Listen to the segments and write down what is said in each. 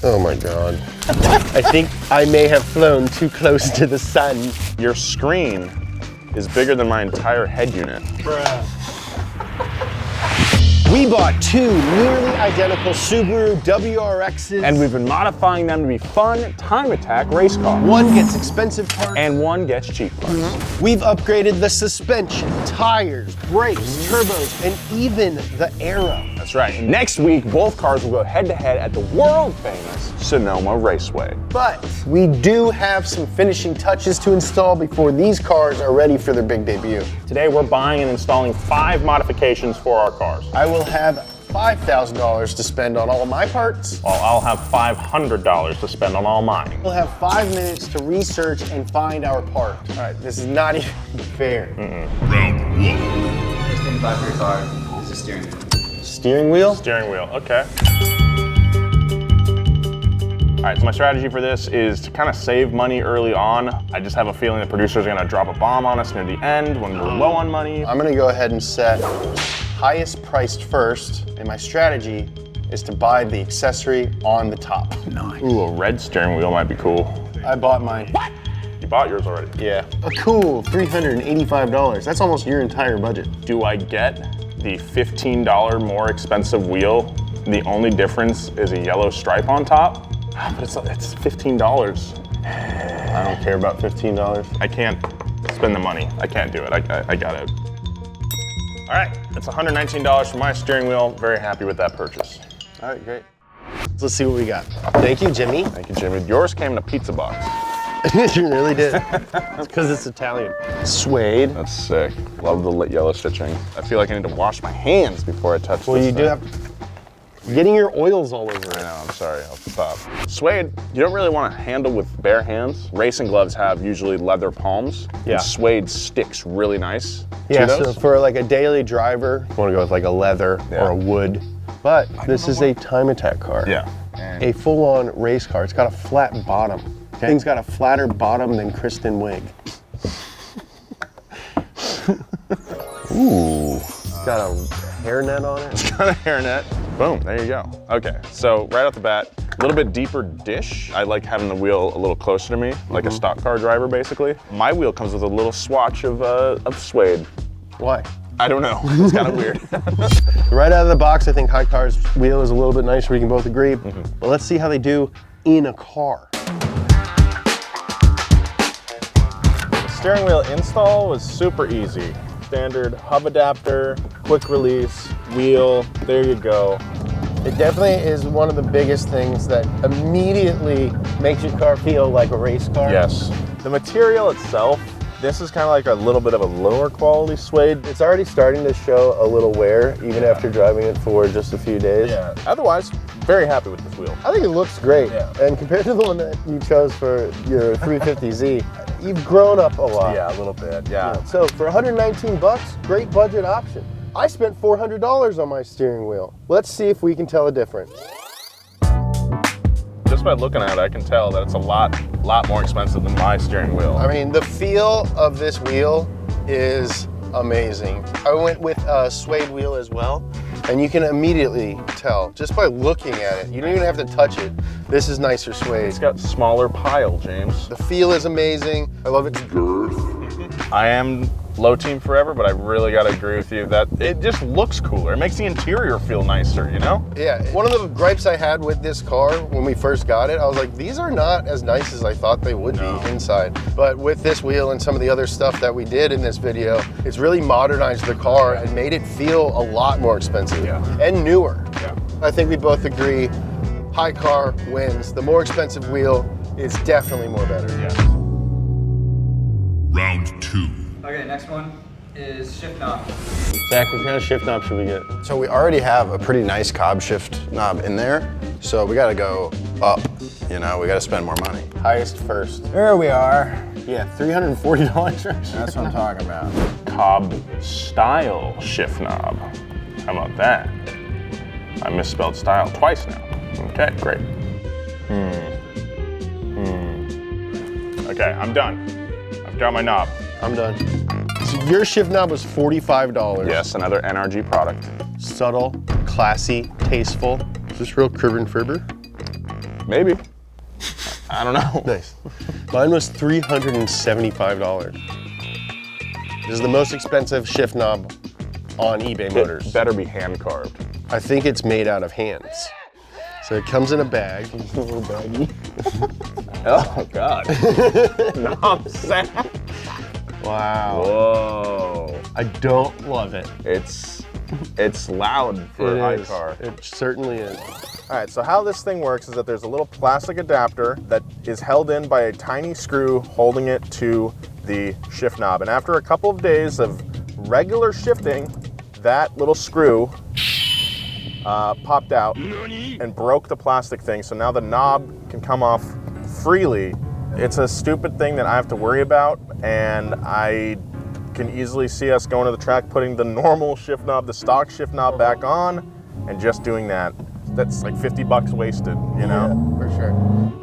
Oh my God. I think I may have flown too close to the sun. Your screen is bigger than my entire head unit. We bought two nearly identical Subaru WRXs. And we've been modifying them to be fun, time attack race cars. One gets expensive parts. And one gets cheap parts. We've upgraded the suspension, tires, brakes, turbos, and even the aero. That's right. And next week, both cars will go head-to-head at the world-famous Sonoma Raceway. But we do have some finishing touches to install before these cars are ready for their big debut. Today, we're buying and installing 5 modifications for our cars. I will have $5,000 to spend on all of my parts. While I'll have $500 to spend on all mine. We'll have 5 minutes to research and find our part. All right, this is not even fair. Round 1. First thing to buy for your car is a steering wheel. Steering wheel? Steering wheel, okay. All right, so my strategy for this is to kind of save money early on. I just have a feeling the producers are gonna drop a bomb on us near the end when we're low on money. I'm gonna go ahead and set highest priced first, and my strategy is to buy the accessory on the top. Nice. Ooh, a red steering wheel might be cool. I bought mine. What? You bought yours already? Yeah. A cool $385. That's almost your entire budget. Do I get the $15 more expensive wheel? The only difference is a yellow stripe on top? But it's $15. I don't care about $15. I can't spend the money. I can't do it. I got it. All right, that's $119 for my steering wheel. Very happy with that purchase. All right, great. Let's see what we got. Thank you, Jimmy. Thank you, Jimmy. Yours came in a pizza box. You really did. It's because it's Italian. Suede. That's sick. Love the yellow stitching. I feel like I need to wash my hands before I touch this. Well, you do thing. have getting your oils all over I it. know, I'm sorry, I'll stop. Suede, you don't really want to handle with bare hands. Racing gloves have usually leather palms. Yeah. And suede sticks really nice Yeah, to so those. for like a daily driver, you want to go with like a leather Yeah. or a wood. But this is a time attack car. Yeah. A full-on race car. It's got a flat bottom. Thing's got a flatter bottom than Kristen Wiig. Ooh. It's got a hairnet on it. Got a hairnet. Boom, there you go. Okay, so right off the bat, a little bit deeper dish. I like having the wheel a little closer to me, like a stock car driver, basically. My wheel comes with a little swatch of suede. Why? I don't know, it's kind of weird. Right out of the box, I think Highcar's wheel is a little bit nicer. We can both agree. But let's see how they do in a car. Steering wheel install was super easy. Standard hub adapter, quick release, wheel, there you go. It definitely is one of the biggest things that immediately makes your car feel like a race car. Yes. The material itself, this is kind of like a little bit of a lower quality suede. It's already starting to show a little wear, even after driving it for just a few days. Yeah. Otherwise, very happy with this wheel. I think it looks great. Yeah. And compared to the one that you chose for your 350Z, you've grown up a lot. Yeah, a little bit, yeah. So for 119 bucks, great budget option. I spent $400 on my steering wheel. Let's see if we can tell a difference. Just by looking at it, I can tell that it's a lot more expensive than my steering wheel. I mean, the feel of this wheel is amazing. I went with a suede wheel as well, and you can immediately tell just by looking at it. You don't even have to touch it. This is nicer suede. It's got smaller pile, James. The feel is amazing. I love its girth. I am low team forever, but I really gotta agree with you that it just looks cooler. It makes the interior feel nicer, you know? Yeah, one of the gripes I had with this car when we first got it, I was like, these are not as nice as I thought they would be inside. But with this wheel and some of the other stuff that we did in this video, it's really modernized the car and made it feel a lot more expensive and newer. Yeah. I think we both agree, Highcar wins. The more expensive wheel is definitely more better. Yeah. Round 2. Okay, next one is shift knob. Zach, what kind of shift knob should we get? So we already have a pretty nice Cobb shift knob in there, so we gotta go up, you know, we gotta spend more money. Highest first. There we are. Yeah, $340 for That's what I'm talking about. Cobb style shift knob. How about that? I misspelled style twice now. Okay, great. Okay, I'm done. I've got my knob. I'm done. So your shift knob was $45. Yes, another NRG product. Subtle, classy, tasteful. Is this real Kerber and Ferber? Maybe. I don't know. Nice. Mine was $375. This is the most expensive shift knob on eBay Motors. It better be hand carved. I think it's made out of hands. So it comes in a bag. A little baggie. Oh God. Knob set. Wow. Whoa. I don't love it. It's loud for a high car. It certainly is. All right, so how this thing works is that there's a little plastic adapter that is held in by a tiny screw holding it to the shift knob. And after a couple of days of regular shifting, that little screw popped out and broke the plastic thing. So now the knob can come off freely. It's a stupid thing that I have to worry about, and I can easily see us going to the track, putting the normal shift knob, the stock shift knob back on, and just doing that. That's like 50 bucks wasted, you know? Yeah, for sure.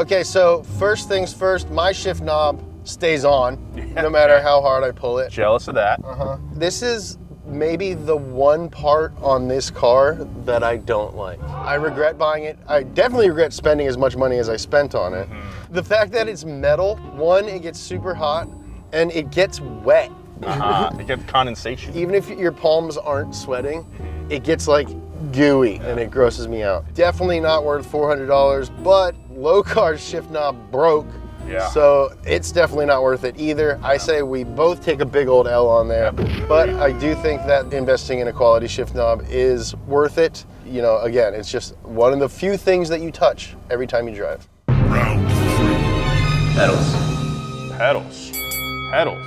Okay, so first things first, my shift knob stays on no matter how hard I pull it. Jealous of that. This is maybe the one part on this car that I don't like. I regret buying it. I definitely regret spending as much money as I spent on it. The fact that it's metal, one, it gets super hot, and it gets wet. It gets condensation. Even if your palms aren't sweating, it gets like gooey and it grosses me out. Definitely not worth $400, but Locar's shift knob broke. Yeah. So it's definitely not worth it either. I say we both take a big old L on there, but I do think that investing in a quality shift knob is worth it. You know, again, it's just one of the few things that you touch every time you drive. Round 3. Pedals. Pedals.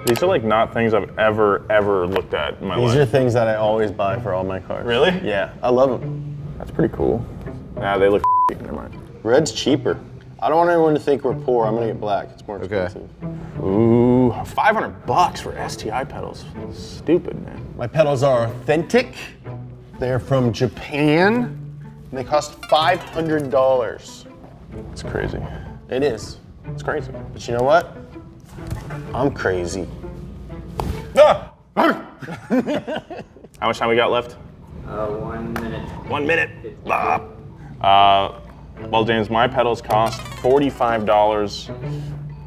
These are like not things I've ever looked at in my life. These are things that I always buy for all my cars. Really? Yeah, I love them. That's pretty cool. Nah, they look never mind. Red's cheaper. I don't want anyone to think we're poor. I'm gonna get black. It's more expensive. Ooh, $500 for STI pedals. Stupid, man. My pedals are authentic. They're from Japan. And they cost $500. It's crazy. It is. It's crazy. But you know what? I'm crazy. Ah! How much time we got left? 1 minute. 1 minute. Well, James, my pedals cost $45.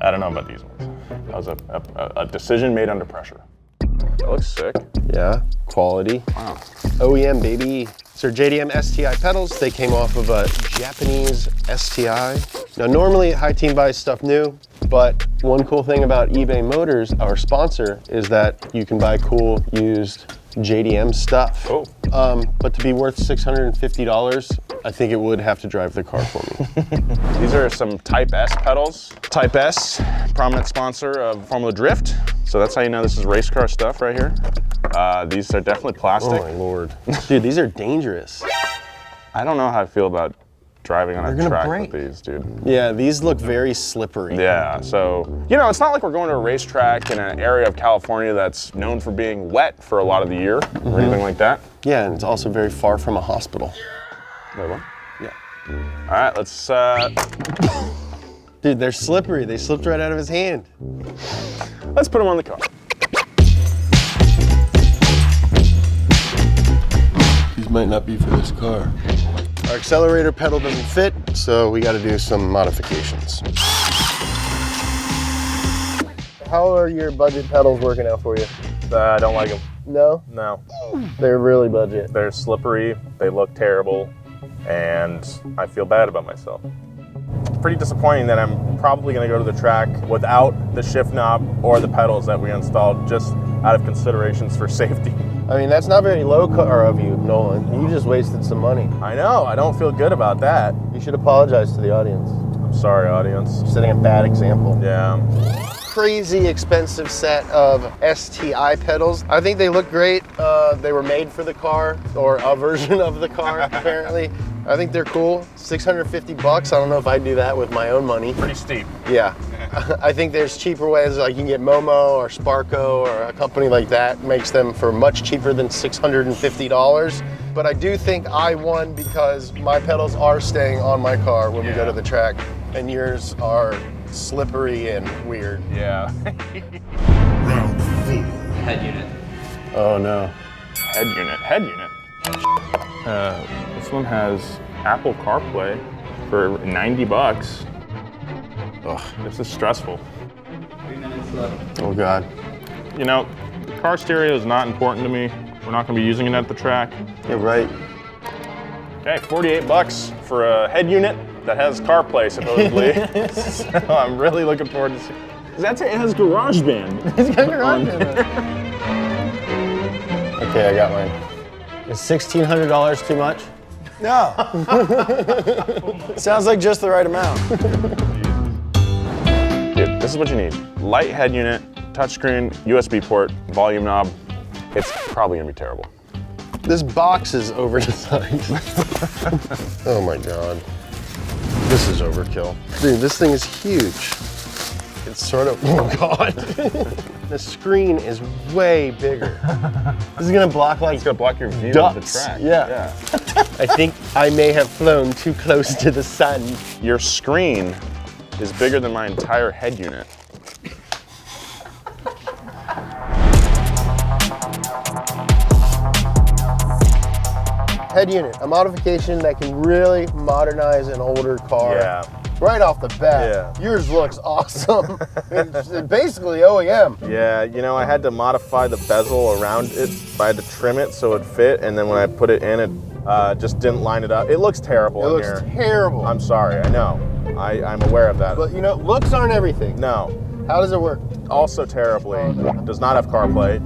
I don't know about these ones. That was a decision made under pressure. That looks sick. Yeah, quality. Wow. OEM, baby. So JDM STI pedals, they came off of a Japanese STI. Now normally High Team buys stuff new, but one cool thing about eBay Motors, our sponsor, is that you can buy cool used JDM stuff. Oh. But to be worth $650, I think it would have to drive the car for me. These are some Type S pedals. Type S, prominent sponsor of Formula Drift. So that's how you know this is race car stuff right here. These are definitely plastic. Oh my Lord. Dude, these are dangerous. I don't know how I feel about driving on They're a gonna track break. with these, dude. Yeah, these look very slippery. Yeah, so, you know, it's not like we're going to a racetrack in an area of California that's known for being wet for a lot of the year or anything like that. Yeah, and it's also very far from a hospital. Wait, what? Yeah. All right, let's, Dude, they're slippery. They slipped right out of his hand. let's put them on the car. These might not be for this car. Our accelerator pedal doesn't fit, so we got to do some modifications. How are your budget pedals working out for you? I don't like them. No? No. They're really budget. They're slippery, they look terrible, and I feel bad about myself. Pretty disappointing that I'm probably gonna go to the track without the shift knob or the pedals that we installed, just out of considerations for safety. I mean, that's not very low car of you, Nolan. You just wasted some money. I know, I don't feel good about that. You should apologize to the audience. I'm sorry, audience. You're setting a bad example. Yeah. Crazy expensive set of STI pedals. I think they look great. They were made for the car, or a version of the car, apparently. I think they're cool. 650 bucks. I don't know if I'd do that with my own money. Pretty steep. Yeah. I think there's cheaper ways, like you can get Momo or Sparco or a company like that makes them for much cheaper than $650. But I do think I won because my pedals are staying on my car when we go to the track, and yours are slippery and weird. Yeah. Round 4. Head unit. Oh no. Head unit. This one has Apple CarPlay. for 90 bucks. Ugh. This is stressful. 3 minutes left. Oh God. You know, the car stereo is not important to me. We're not gonna be using it at the track. You're right. Okay, 48 bucks for a head unit that has CarPlay supposedly. So I'm really looking forward to seeing. It has GarageBand. It's got GarageBand. Okay, I got mine. Is $1,600 too much? No. Sounds like just the right amount. Dude, this is what you need. Light head unit, touchscreen, USB port, volume knob. It's probably gonna be terrible. This box is over-designed. Oh my God. This is overkill. Dude, this thing is huge. It's sort of, oh God. The screen is way bigger. This is gonna block like It's gonna block your view ducks. of the track. Yeah. I think I may have flown too close to the sun. Your screen is bigger than my entire head unit. Head unit, a modification that can really modernize an older car. Yeah. Right off the bat, Yeah. yours looks awesome. It's basically OEM. Yeah, you know, I had to modify the bezel around it. I had to trim it so it fit, and then when I put it in, it just didn't line it up. It looks terrible It in looks here. terrible. I'm sorry, I know. I'm aware of that. But you know, looks aren't everything. No. How does it work? Also terribly, does not have CarPlay.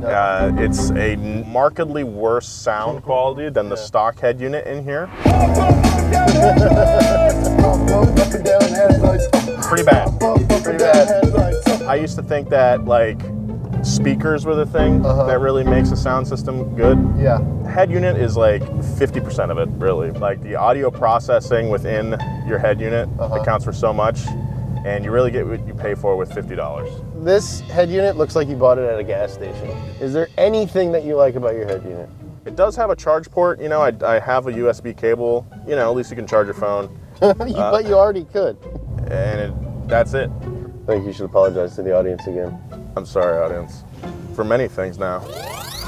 It's a markedly worse sound quality than the stock head unit in here. Pretty bad. Pretty bad. I used to think that like speakers were the thing that really makes a sound system good. Yeah. Head unit is like 50% of it, really. Like the audio processing within your head unit accounts for so much, and you really get what you pay for with $50. This head unit looks like you bought it at a gas station. Is there anything that you like about your head unit? It does have a charge port. You know, I have a USB cable. You know, at least you can charge your phone, But you already could. and that's it. I think you should apologize to the audience again. I'm sorry, audience, for many things now.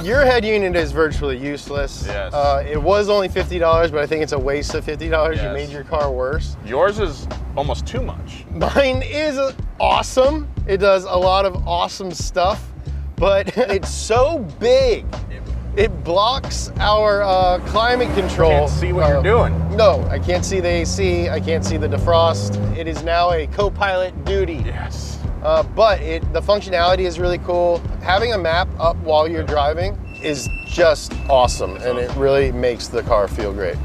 Your head unit is virtually useless. Yes. It was only $50, but I think it's a waste of $50. You Yes. made your car worse. Yours is almost too much. Mine is awesome. It does a lot of awesome stuff, but it's so big. It blocks our climate control. Can't see what you're doing. No, I can't see the AC. I can't see the defrost. It is now a co-pilot duty. Yes. But the functionality is really cool. Having a map up while you're driving is just awesome, and it really makes the car feel great.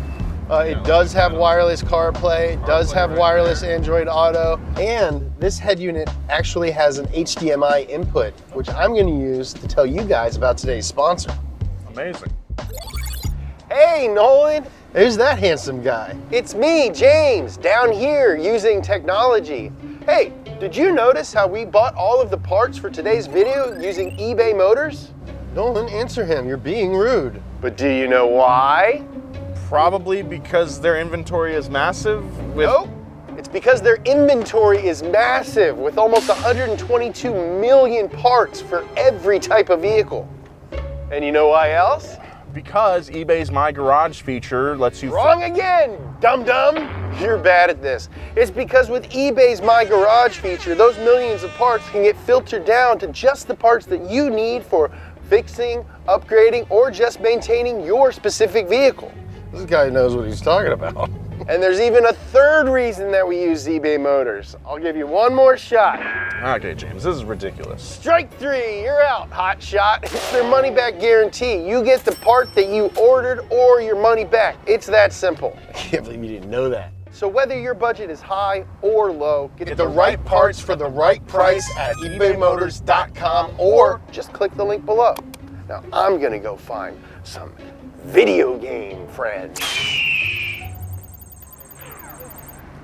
It does have wireless CarPlay, it does have wireless Android Auto, and this head unit actually has an HDMI input, which I'm going to use to tell you guys about today's sponsor. Amazing. Hey, Nolan! There's that handsome guy. It's me, James, down here using technology. Hey, did you notice how we bought all of the parts for today's video using eBay Motors? Nolan, answer him. You're being rude. But do you know why? Probably because their inventory is massive. Nope. It's because their inventory is massive with almost 122 million parts for every type of vehicle. And you know why else? Because eBay's My Garage feature lets you... Wrong again, dum-dum. You're bad at this. It's because with eBay's My Garage feature, those millions of parts can get filtered down to just the parts that you need for fixing, upgrading, or just maintaining your specific vehicle. This guy knows what he's talking about. And there's even a third reason that we use eBay Motors. I'll give you one more shot. Okay, James, this is ridiculous. Strike three, you're out, hot shot. It's their money back guarantee. You get the part that you ordered or your money back. It's that simple. I can't believe you didn't know that. So whether your budget is high or low, get the right parts for the right price at ebaymotors.com or just click the link below. Now I'm gonna go find some video game friends.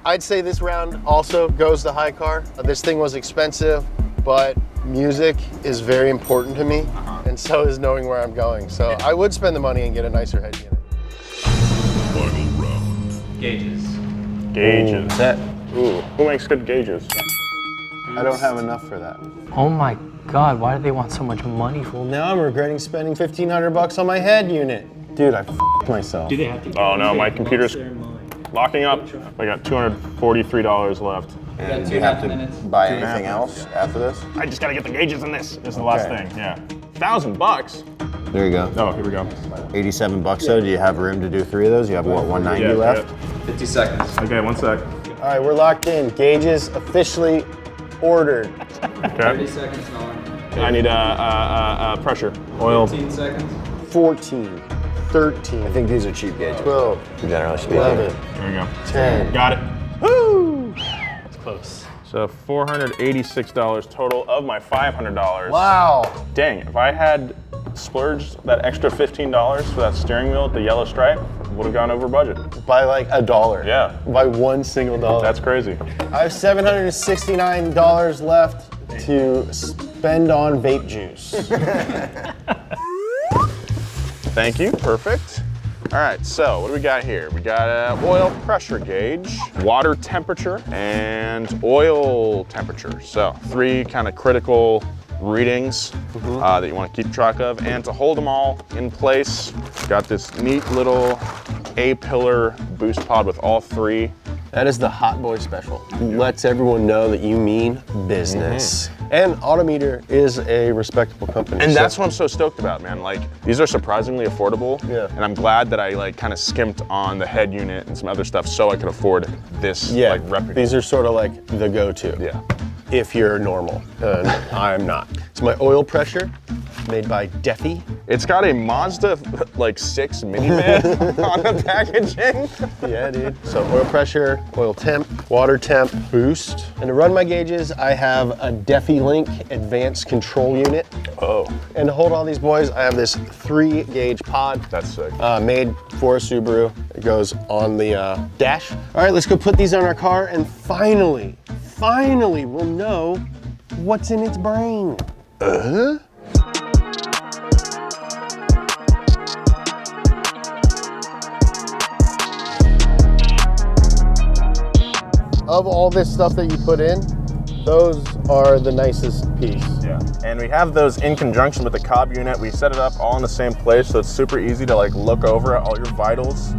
I'd say this round also goes to high car. This thing was expensive, but music is very important to me, and so is knowing where I'm going. So I would spend the money and get a nicer head unit. Final round. Gauges. Gauges. That, Ooh, who makes good gauges? I don't have enough for that. oh my God, why do they want so much money for? Well, now I'm regretting spending $1,500 on my head unit. Dude, I f***ed myself. Do they have to? Oh no, my computer's Locking up. I got $243 left. And two do you have to minutes. buy anything else after this? I just gotta get the gauges in this. This is the last thing, yeah. $1,000? There you go. Oh, here we go. 87 bucks though. Do you have room to do 3 of those? You have what, 190 Yeah, left? 50 seconds. Okay, 1 sec. All right, we're locked in. Gauges officially ordered. 30 Okay. seconds, Nolan. I need pressure. Oil. 15 seconds. 14, 13, I think these are cheap gauges. 12, Generally speaking. 11, There we go. 10. Got it. Woo! That's close. So $486 total of my $500. Wow. Dang, if I had splurged that extra $15 for that steering wheel at the yellow stripe, would have gone over budget. By like $1. Yeah. By one single dollar. That's crazy. I have $769 left to spend on vape juice. Thank you, perfect. All right, so what do we got here? We got an oil pressure gauge, water temperature, and oil temperature. So 3 kind of critical readings that you want to keep track of. And to hold them all in place, got this neat little A-pillar boost pod with all 3. That is the Hot Boy special. Lets everyone know that you mean business. And Autometer is a respectable company. And so- that's what I'm so stoked about, man. Like, these are surprisingly affordable. Yeah. And I'm glad that I like kind of skimped on the head unit and some other stuff so I could afford this like reputable. These are sort of like the go-to. Yeah. If you're normal, and I'm not. It's my oil pressure, made by Defi. It's got a Mazda like 6 minivan on the packaging. Yeah, dude. So oil pressure, oil temp, water temp, boost. And to run my gauges, I have a Defi Link advanced control unit. Oh, And to hold all these boys, I have this 3-gauge pod. that's sick. Made for a Subaru. It goes on the dash. All right, let's go put these on our car and finally we'll know what's in its brain. Of all this stuff that you put in, those are the nicest piece. Yeah, and we have those in conjunction with the Cobb unit. We set it up all in the same place, so it's super easy to like look over at all your vitals.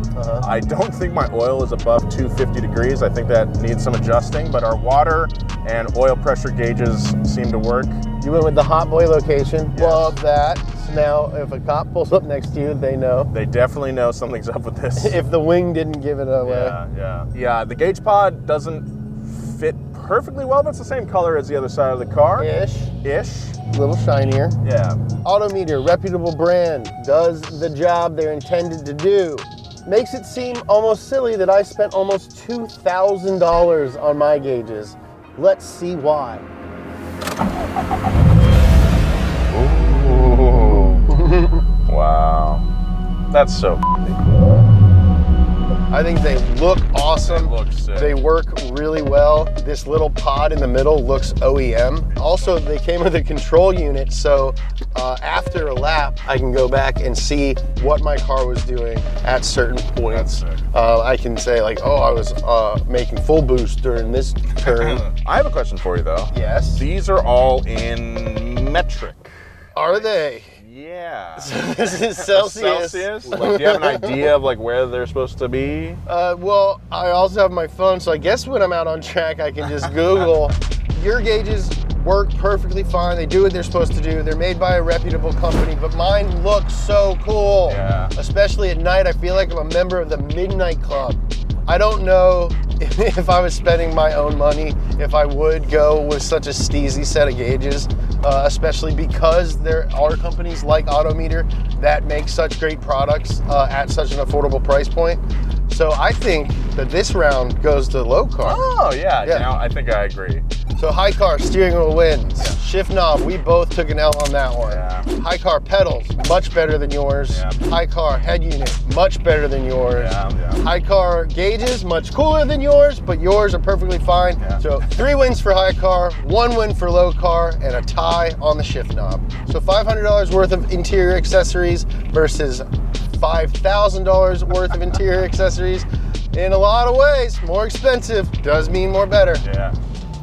I don't think my oil is above 250 degrees. I think that needs some adjusting, but our water and oil pressure gauges seem to work. You went with the Hot Boy location. Love that. So now if a cop pulls up next to you, they know. They definitely know something's up with this. If the wing didn't give it away. Yeah, the gauge pod doesn't fit perfectly well, but it's the same color as the other side of the car. Ish. Ish. A little shinier. Yeah. Autometer, reputable brand, does the job they're intended to do. Makes it seem almost silly that I spent almost $2,000 on my gauges. Let's see why. Wow. That's so I think they look awesome. They look sick. They work really well. This little pod in the middle looks OEM. Also, they came with a control unit, so after a lap, I can go back and see what my car was doing at certain points. I can say like, oh, I was making full boost during this turn. I have a question for you though. Yes. These are all in metric. Are they? Yeah. This is Celsius. Like, do you have an idea of like where they're supposed to be? Well, I also have my phone, so I guess when I'm out on track, I can just Google. Your gauges work perfectly fine. They do what they're supposed to do. They're made by a reputable company, but mine looks so cool. Yeah. Especially at night, I feel like I'm a member of the Midnight Club. I don't know if I was spending my own money, if I would go with such a steezy set of gauges, especially because there are companies like Autometer that make such great products at such an affordable price point. So I think that this round goes to low car. Oh yeah. Yeah. Now I think I agree. So high car, steering wheel wins. Shift knob, we both took an L on that one. Yeah. High car pedals, much better than yours. Yeah. High car head unit, much better than yours. Yeah. High car gauges, much cooler than yours, but yours are perfectly fine. Yeah. So 3 wins for high car, 1 win for low car, and a tie on the shift knob. So $500 worth of interior accessories versus $5,000 worth of interior accessories. In a lot of ways, more expensive does mean more better. Yeah.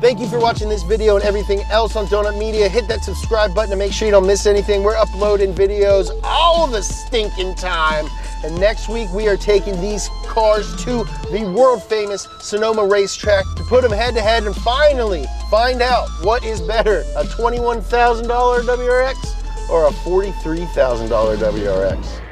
Thank you for watching this video and everything else on Donut Media. Hit that subscribe button to make sure you don't miss anything. We're uploading videos all the stinking time. And next week we are taking these cars to the world famous Sonoma racetrack to put them head to head and finally find out what is better, a $21,000 WRX or a $43,000 WRX.